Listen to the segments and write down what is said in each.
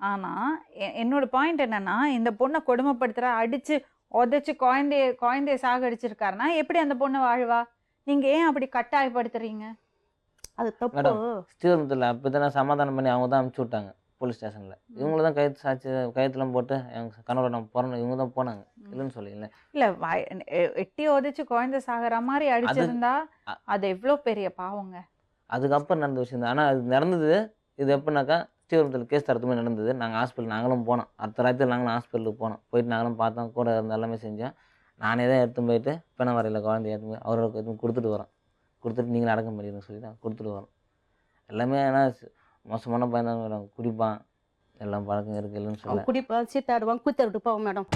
ஆனா என்னோட பாயிண்ட் என்னன்னா, இந்த பொண்ண கொடுமைப்படுத்துற, அடிச்சு, உதைச்சு குழந்தைய சாகடிச்சிருக்காருன்னா, எப்படி அந்த பொண்ணு வாழ்வா? நீங்க ஏன் அப்படி கட்டாயப்படுத்துறீங்க? அது தப்பு. மேடம் ஸ்ரீவில்லிபுத்தூர்ல அப்பதானே சமாதானம் பண்ணி அவங்க தான் அனுப்பிச்சு விட்டாங்க போலீஸ் ஸ்டேஷன்ல. இவங்கள தான் கையெழுத்துலாம் போட்டு எங்க கணவரை நான் பிறந்த இவங்க தான் போனாங்க. இல்லைன்னு சொல்லல. இல்ல எட்டி உதைச்சு குழந்தை சாகுற மாதிரி அடிச்சிருந்தா அது எவ்வளோ பெரிய பாவங்க. அதுக்கப்புறம் நடந்த விஷயம் தான். ஆனால் அது நடந்தது இது எப்படின்னாக்கா ஸ்ரீவில்லிபுத்தூர்ல கேஸ் தரத்துமே நடந்தது. நாங்களும் போனோம். அடுத்த ராத்திரி நாங்களும் ஹாஸ்பிட்டலுக்கு போனோம். போயிட்டு நாங்களும் பார்த்தோம், கூட இருந்த எல்லாமே செஞ்சோம். நானே தான் எடுத்துன்னு போயிட்டு பிணை வரையில் குழந்தைய எடுத்து போய் அவருக்கு எதுவும் கொடுத்துட்டு வரோம். கொடுத்துட்டு நீங்களும் அடக்கம் பண்ணிடுன்னு சொல்லி தான் கொடுத்துட்டு வரோம். எல்லாமே ஆனால் மோசமான பையன் தான் மேடம். குடிப்பான், எல்லாம் பழக்கம் இருக்கு இல்லைன்னு சொல்ல. குடிப்பான், சீட்டாடுவான், கூத்தாடிட்டு போவான் மேடம்.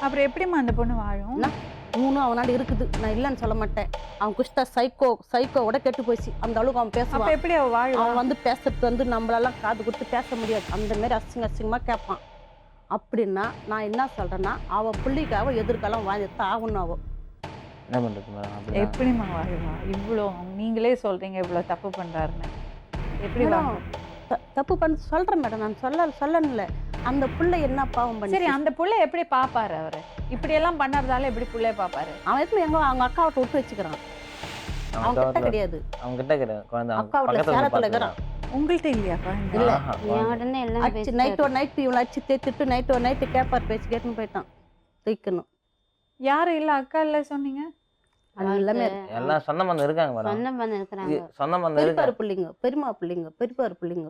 அப்புறம் எப்படிம்மா அந்த பொண்ணு வாழும்? மூணும் அவனால இருக்குது, நான் இல்லைன்னு சொல்ல மாட்டேன். அவன் குஷ்டா சைக்கோவோட கெட்டு போயிடுச்சு. அந்த அளவுக்கு அவன் பேசுவான். எப்படி அவன் வாழும்? அவன் வந்து பேசுறது வந்து நம்மளெல்லாம் காது கொடுத்து பேச முடியாது. அந்த மாதிரி அசிங்கமாக கேட்பான். அப்படின்னா நான் என்ன சொல்கிறேன்னா, அவள் பிள்ளைக்காக எதிர்காலம் வாழ்ந்துட்டு ஆகணும். அவள் என்ன பண்ணுறது மேடம்? எப்படிம்மா வாழ்வா? இவ்வளோ நீங்களே சொல்கிறீங்க இவ்வளோ தப்பு பண்ணுறாருன்னு. எப்படி தப்பு பண்ண சொல்கிறேன் மேடம். நான் சொல்லணும்ல. அந்த பிள்ளை என்ன பாவம் பண்ணி? சரி, அந்த பிள்ளை எப்படி பார்ப்பாரு அவரு? இப்படியெல்லாம் பண்ணறதால எப்படி பிள்ளைய பார்ப்பாரு? அவன் எப்படி அவங்க அக்காவை விட்டு வச்சுக்கிறான். அவங்க கிட்ட கிடையாது. அவங்க கிட்ட கிடையாது குழந்தை. அக்கா வீட்டில் சேலத்தில் இருக்கிறான். உங்கள்கிட்ட இல்லையா குழந்தை? இல்லை, நைட்டு இவளை அடிச்சு தேத்திட்டு நைட்டு கேப்பார் பேச்சு கேட்டுன்னு போயிட்டான். தூக்கணும் யாரும் இல்லை, அக்கா இல்லை சொன்னீங்க. எல்லாம் சொந்த பந்தம் இருக்காங்க மேடம். சொந்த பந்தம் பெரியப்பாரு பிள்ளைங்க, பெரியம்மா பிள்ளைங்க, பெரியப்பாரு பிள்ளைங்க.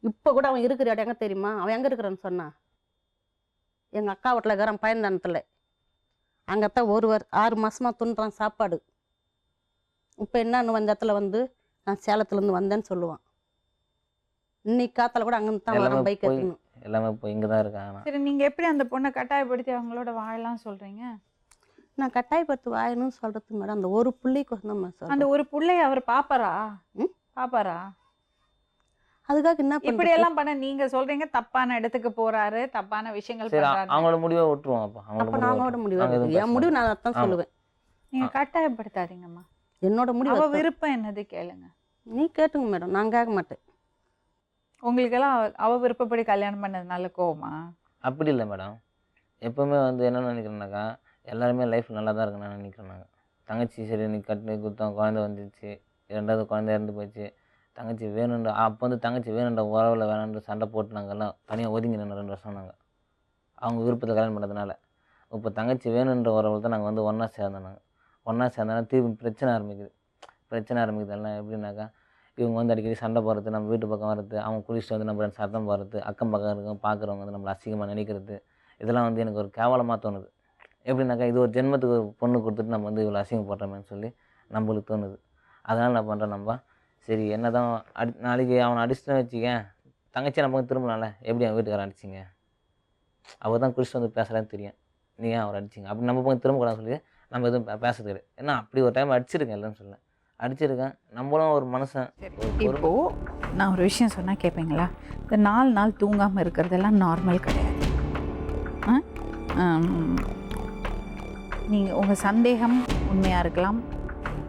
இப்போ கூட அவன் இருக்கிற இடம் எங்க தெரியுமா? அவன் எங்க இருக்கிறான்னு சொன்னான். எங்க அக்கா வீட்டில் இருக்கிறான், பயன்தானத்தில். அங்கத்தான் 6 மாசமா துண்றான் சாப்பாடு. இப்போ என்னன்னு வந்த இடத்துல வந்து நான் சேலத்துலேருந்து வந்தேன்னு சொல்லுவான். இன்னைக்கு காத்தால கூட அங்கே தான் வரேன் பைக் எடுத்துன்னு. எல்லாமே இப்போ இங்கே தான் இருக்காங்க. சரி, நீங்க எப்படி அந்த பொண்ணை கட்டாயப்படுத்தி அவங்களோட வாழலாம் சொல்றீங்க? நான் கட்டாயப்படுத்தி வாழணும்னு சொல்றது மேடம், அந்த ஒரு பிள்ளைக்கு வந்து அந்த ஒரு பிள்ளைய அவர் பாப்பாரா? பாப்பாரா? அதுக்காக என்ன இப்படி எல்லாம் பண்ண நீங்க சொல்றீங்க தப்பான இடத்துக்கு போறாரு, தப்பான விஷயங்கள் பண்றாரு. அவங்களோட முடிவை விட்டுருவோம். அப்ப நாங்களோட முடிவு, என் முடிவு நான் அதான் சொல்லுவேன். நீங்க கட்டாயப்படுத்தாதீங்கம்மா. என்னோட முடிவு. அவ விருப்பம் என்னது கேளுங்க. நீ கேட்டுங்க மேடம், நான் கேட்க மாட்டேன். உங்களுக்கெல்லாம் அவ விருப்பப்படி கல்யாணம் பண்ணதுனால கோவமா? அப்படி இல்லை மேடம். எப்பவுமே வந்து என்ன நினைக்கிறேன்னாக்கா, எல்லாருமே லைஃப் நல்லா தான் இருக்குன்னு நினைக்கிறேன். நாங்கள் தங்கச்சி சரி நீ கட்டு குத்தம் குழந்தை வந்துச்சு, 2வது குழந்தை இறந்து போயிடுச்சு. தங்கச்சி வேணுன்ற அப்போ வந்து தங்கச்சி வேணுன்ற உறவில் வேணுன்ற சண்டை போட்டு நாங்கள் எல்லாம் தனியாக ஒதுங்கி நின்று 2 வருஷம் நாங்கள் அவங்க விருப்பத்தை கல்யாணம் பண்ணதுனால. இப்போ தங்கச்சி வேணுன்ற உறவில் தான் நாங்கள் வந்து ஒன்றா சேர்ந்தோம். நாங்கள் ஒன்றா சேர்ந்தோன்னா திரும்பி பிரச்சனை ஆரம்பிக்குது. எல்லாம் எப்படின்னாக்கா, இவங்க வந்து அடிக்கடி சண்டை போடுறது, நம்ம வீட்டு பக்கம் வர்றது, அவங்க குளிச்சுட்டு வந்து நம்ம சத்தம் போடுறது, அக்கம் பக்கம் இருக்கவங்க பார்க்குறவங்க வந்து நம்மளை அசிங்கமாக நினைக்கிறது, இதெல்லாம் வந்து எனக்கு ஒரு கேவலமாக தோணுது. எப்படின்னாக்கா, இது ஒரு ஜென்மத்துக்கு ஒரு பொண்ணு கொடுத்துட்டு நம்ம வந்து இவ்வளோ அசிங்கப்படுறோமேன்னு சொல்லி நம்மளுக்கு தோணுது. அதனால் நான் பண்ணுறேன், நம்ம சரி என்ன தான் நாளைக்கு அவனை அடிச்சுட்டேன்னு வச்சுக்கேன், தங்கச்சி நம்ம திரும்பலாம்ல. எப்படி அவன் வீட்டுக்காரன் அடிச்சிங்க, அவள் தான் குளிச்சுட்டு வந்து பேசுகிறான்னு தெரியும், நீ ஏன் அவர் அடிச்சிங்க அப்படி நம்ம பக்கம் திரும்பக்கூடாதுன்னு சொல்லி நம்ம எதுவும் பேசுறது கிடையாது. ஏன்னா அப்படி ஒரு டைம் அடிச்சிருக்கேன், இல்லைன்னு சொல்ல அடிச்சிருக்கேன். நம்மளும் ஒரு மனுஷன். இப்போ நான் ஒரு விஷயம் சொன்னால் கேட்பீங்களா? இந்த 4 நாள் தூங்காமல் இருக்கிறதெல்லாம் நார்மல் கிடையாது. நீங்கள் உங்கள் சந்தேகம் உண்மையாக இருக்கலாம்,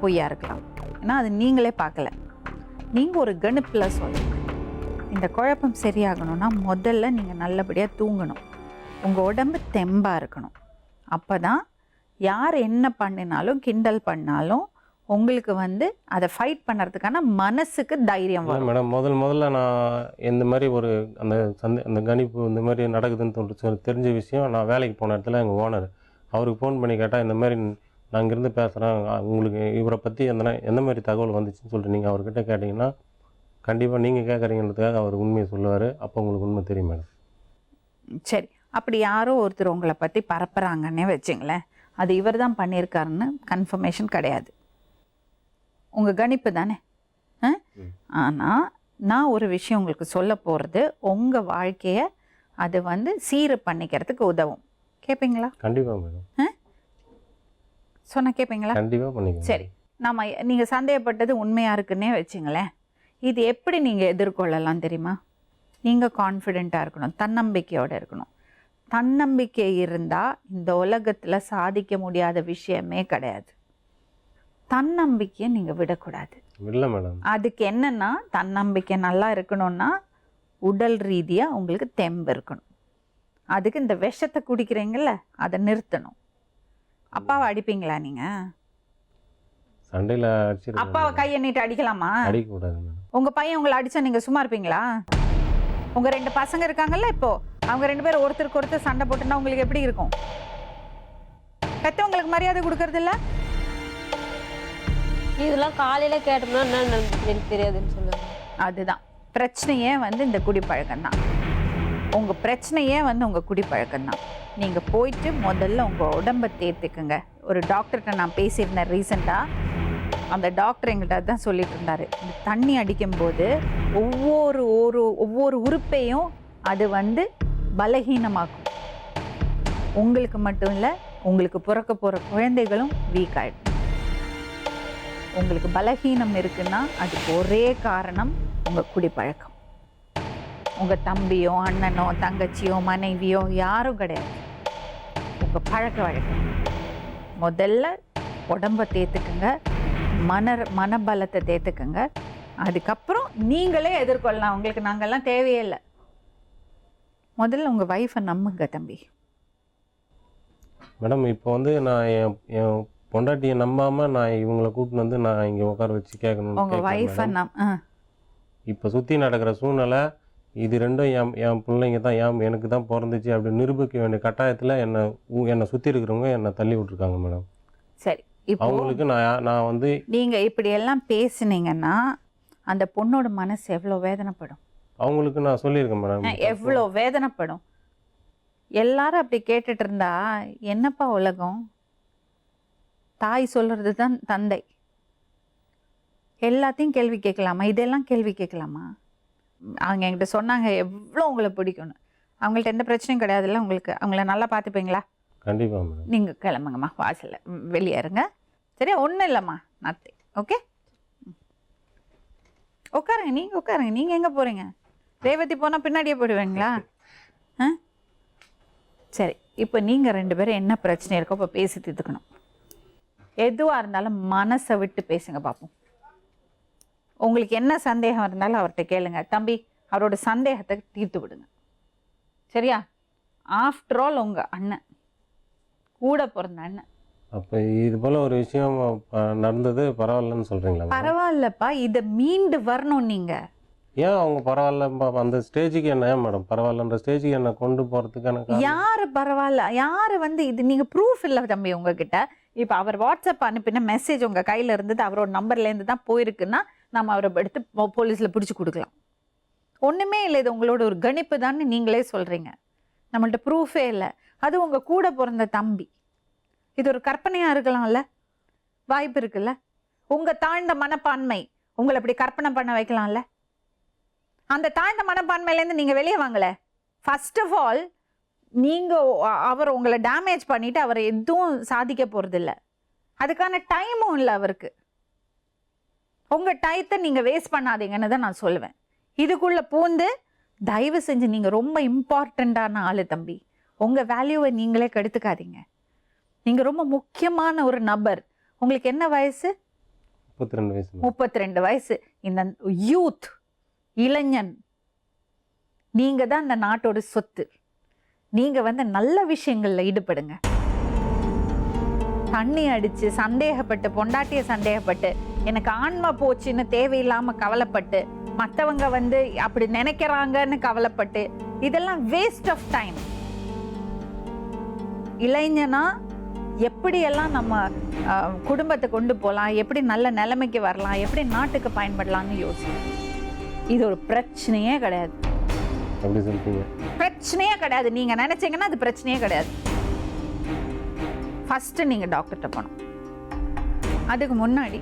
பொய்யாக இருக்கலாம். ஏன்னா அது நீங்களே பார்க்கல. நீங்கள் ஒரு கணிப்பில் சொல்லுங்கள். இந்த குழப்பம் சரியாகணும்னா முதல்ல நீங்கள் நல்லபடியாக தூங்கணும். உங்கள் உடம்பு தெம்பாக இருக்கணும். அப்போ தான் யார் என்ன பண்ணினாலும் கிண்டல் பண்ணாலும் உங்களுக்கு வந்து அதை ஃபைட் பண்ணுறதுக்கான மனசுக்கு தைரியம் வரும். மேடம் முதல்ல நான் இந்த மாதிரி ஒரு அந்த கணிப்பு இந்த மாதிரி நடக்குதுன்னு தோன்று தெரிஞ்ச விஷயம். நான் வேலைக்கு போன இடத்துல எங்கள் ஓனர் அவருக்கு ஃபோன் பண்ணி கேட்டால், இந்த மாதிரி நான் இங்கேருந்து பேசுகிறேன், உங்களுக்கு இவரை பற்றி எந்த மாதிரி தகவல் வந்துச்சுன்னு சொல்லிட்டு நீங்கள் அவர்கிட்ட கேட்டிங்கன்னா கண்டிப்பாக நீங்கள் கேட்குறீங்கிறதுக்காக அவர் உண்மையை சொல்லுவார். அப்போ உங்களுக்கு உண்மை தெரியும் மேடம். சரி, அப்படி யாரோ ஒருத்தர் உங்களை பற்றி பரப்புகிறாங்கன்னே வச்சுங்களேன், அது இவர் தான் பண்ணியிருக்காருன்னு கன்ஃபர்மேஷன் கிடையாது. உங்கள் கணிப்பு தானே. ஆனால் நான் ஒரு விஷயம் உங்களுக்கு சொல்ல போகிறது உங்கள் வாழ்க்கையை அது வந்து சீர் பண்ணிக்கிறதுக்கு உதவும். கேட்பீங்களா? கண்டிப்பாக மேடம். சொன்னால் கேட்பீங்களா? கண்டிப்பாக பண்ணிக்கலாம். சரி, நம்ம நீங்கள் சந்தேகப்பட்டது உண்மையாக இருக்குன்னே வச்சுங்களேன். இது எப்படி நீங்கள் எதிர்கொள்ளலாம் தெரியுமா? நீங்கள் கான்ஃபிடெண்ட்டாக இருக்கணும், தன்னம்பிக்கையோடு இருக்கணும். தன்னம்பிக்கை இருந்தால் இந்த உலகத்தில் சாதிக்க முடியாத விஷயமே கிடையாது. தன்னம்பிக்கையை நீங்கள் விடக்கூடாது. இல்லை மேடம். அதுக்கு என்னன்னா, தன்னம்பிக்கை நல்லா இருக்கணும்னா உடல் ரீதியாக உங்களுக்கு தெம்பு இருக்கணும். அதுக்கு இந்த விஷத்தை குடிக்கிறீங்கல்ல அதை நிறுத்தணும். அப்பாவை அடிப்பீங்களா நீங்கள்? சண்டையில் அடிச்சிருக்கேன். அப்பாவை கையை நீட்டு அடிக்கலாமா? அடிக்கக்கூடாது மேடம். உங்கள் பையன் உங்களை அடித்தா நீங்கள் சும்மா இருப்பீங்களா? உங்கள் 2 பசங்க இருக்காங்கல்ல, இப்போ அவங்க 2 பேரும் ஒருத்தருக்கு ஒருத்தர் சண்டை போட்டுன்னா உங்களுக்கு எப்படி இருக்கும்? பெற்றவங்களுக்கு மரியாதை கொடுக்கறது இல்ல? இதெல்லாம் காலையில கேட்டோம்னா என்ன எனக்கு தெரியாதுன்னு சொல்லுவாங்க. அதுதான் பிரச்சனையே வந்து இந்த குடிப்பழக்கம் தான். உங்கள் பிரச்சனையே வந்து உங்கள் குடிப்பழக்கம் தான். நீங்கள் போயிட்டு முதல்ல உங்கள் உடம்பை தேர்த்துக்குங்க. ஒரு டாக்டர்கிட்ட நான் பேசியிருந்தேன் ரீசெண்டாக. அந்த டாக்டர் எங்கள்கிட்ட தான் சொல்லிட்டு இருந்தார், இந்த தண்ணி அடிக்கும்போது ஒவ்வொரு உறுப்பையும் அது வந்து பலகீனமாக்கும். உங்களுக்கு மட்டும் இல்லை, உங்களுக்கு பிறக்க போகிற குழந்தைகளும் வீக் ஆகிடும். உங்களுக்கு பலகீனம் இருக்குன்னா அதுக்கு ஒரே காரணம் உங்கள் குடிப்பழக்கம். உங்கள் தம்பியோ அண்ணனோ தங்கச்சியோ மனைவியோ யாரும் கிடையாது, உங்கள் பழக்க வழக்கம். முதல்ல உடம்பை தேர்த்துக்குங்க, மனபலத்தை தேர்த்துக்குங்க. அதுக்கப்புறம் நீங்களே எதிர்கொள்ளலாம். உங்களுக்கு நாங்கள்லாம் தேவையே இல்லை. முதல்ல உங்கள் ஒய்ஃபை நம்புங்க தம்பி. மேடம் இப்போ வந்து நான் என் பொண்டாட்டியை நம்பாமல் நான் இவங்களை கூட்டின்னு வந்து நான் இங்கே உட்கார வச்சு கேட்கணும். உங்கள் ஒய்ஃபை இப்போ சுற்றி நடக்கிற சூழ்நிலை இது ரெண்டும் என் பிள்ளைங்க தான், எனக்கு தான் பிறந்துச்சு அப்படி நிரூபிக்க வேண்டிய கட்டாயத்தில் என்னை சுற்றி இருக்கிறவங்க என்னை தள்ளி விட்ருக்காங்க மேடம். சரி, இப்போ அவங்களுக்கு நான் வந்து நீங்கள் இப்படியெல்லாம் பேசுனீங்கன்னா அந்த பொண்ணோட மனசு எவ்வளோ வேதனைப்படும்? அவங்களுக்கு நான் சொல்லியிருக்கேன் மேடம். எவ்வளோ வேதனைப்படும். எல்லாரும் அப்படி கேட்டுட்டு இருந்தா என்னப்பா உலகம்? தாய் சொல்கிறது தான் தந்தை. எல்லாத்தையும் கேள்வி கேட்கலாமா? இதெல்லாம் கேள்வி கேட்கலாமா? அவங்க என்கிட்ட சொன்னாங்க எவ்வளோ உங்களை பிடிக்கும்னு. அவங்கள்ட்ட எந்த பிரச்சனையும் கிடையாதுல்ல உங்களுக்கு? அவங்கள நல்லா பார்த்துப்பீங்களா? கண்டிப்பாக மேடம். நீங்கள் கிளம்புங்கம்மா, வாசலில் வெளியே இருங்க. சரியா? ஒன்றும் இல்லைம்மா, நத்தி. ஓகே, உட்காருங்க. நீங்கள் உட்காருங்க. நீங்கள் எங்கே போகிறீங்க? ரேவதி போனால் பின்னாடியே போயிடுவீங்களா? ஆ சரி, இப்போ நீங்கள் 2 பேரும் என்ன பிரச்சனை இருக்கோ இப்போ பேசி தீர்த்துக்கணும். எதுவாக இருந்தாலும் மனசை விட்டு பேசுங்க பார்ப்போம். உங்களுக்கு என்ன சந்தேகம் இருந்தாலும் அவர்கிட்ட கேளுங்க. தம்பி, அவரோட சந்தேகத்தை தீர்த்து விடுங்க. சரியா? ஆஃப்டர் ஆல் உங்கள் அண்ணன், கூட பிறந்த அண்ணன். அப்போ இது போல் ஒரு விஷயம் நடந்தது பரவாயில்லன்னு சொல்கிறீங்களா? பரவாயில்லப்பா, இதை மீண்டு வரணும் நீங்கள். ஏன் அவங்க பரவாயில்ல அந்த ஸ்டேஜுக்கு என்ன ஏன் மேடம் பரவாயில்லன்ற ஸ்டேஜுக்கு என்ன கொண்டு போகிறதுக்கான யார் பரவாயில்ல? யார் வந்து இது நீங்கள் ப்ரூஃப் இல்லை தம்பி உங்ககிட்ட. இப்போ அவர் வாட்ஸ்அப் அனுப்பின மெசேஜ் உங்கள் கையில் இருந்தது, அவரோட நம்பர்லேருந்து தான் போயிருக்குன்னா நம்ம அவரை எடுத்து போலீஸில் பிடிச்சி கொடுக்கலாம். ஒன்றுமே இல்லை, இது உங்களோட ஒரு கணிப்பு தான்னு நீங்களே சொல்கிறீங்க. நம்மள்ட்ட ப்ரூஃபே இல்லை. அது உங்கள் கூட பிறந்த தம்பி. இது ஒரு கற்பனையாக இருக்கலாம்ல? வாய்ப்பு இருக்குல்ல? உங்கள் தாழ்ந்த மனப்பான்மை உங்களை அப்படி கற்பனை பண்ண வைக்கலாம்ல? அந்த தாழ்ந்த மனப்பான்மையிலேருந்து நீங்கள் வெளியே வாங்கலை. ஃபர்ஸ்ட் ஆஃப் ஆல் நீங்கள் அவர் உங்களை டேமேஜ் பண்ணிவிட்டு அவர் எதுவும் சாதிக்க போகிறதில்ல. அதுக்கான டைமும் இல்லை அவருக்கு. உங்கள் டயத்தை நீங்கள் வேஸ்ட் பண்ணாதீங்கன்னு தான் நான் சொல்லுவேன். இதுக்குள்ளே பூந்து தயவு செஞ்சு நீங்கள் ரொம்ப இம்பார்ட்டண்ட்டான ஆள் தம்பி. உங்கள் வேல்யூவை நீங்களே கெடுத்துக்காதீங்க. நீங்கள் ரொம்ப முக்கியமான ஒரு நபர். உங்களுக்கு என்ன வயசு? 32 வயசு. 32 வயசு. இந்த யூத் இளைஞன், நீங்கள் தான் இந்த நாட்டோட சொத்து. நீங்கள் வந்து நல்ல விஷயங்களில் ஈடுபடுங்க. தண்ணி அடித்து சந்தேகப்பட்டு, பொண்டாட்டியை சந்தேகப்பட்டு, எனக்கு ஆன்மா போச்சுன்னு தேவையில்லாமல் கவலைப்பட்டு, மற்றவங்க வந்து அப்படி நினைக்கிறாங்கன்னு கவலைப்பட்டு, இதெல்லாம் வேஸ்ட் ஆஃப் டைம். இளைஞனா எப்படியெல்லாம் நம்ம குடும்பத்தை கொண்டு போகலாம், எப்படி நல்ல நிலைமைக்கு வரலாம், எப்படி நாட்டுக்கு பயன்படலாம்னு யோசிக்கணும். இது ஒரு பிரச்சனையே கிடையாது. அப்படி சொல்லிட்டீங்க. பிரச்சனையே கிடையாது. நீங்கள் நினைச்சீங்கன்னா அது பிரச்சனையே கிடையாது. ஃபர்ஸ்ட் நீங்கள் டாக்டர்கிட்ட போகணும். அதுக்கு முன்னாடி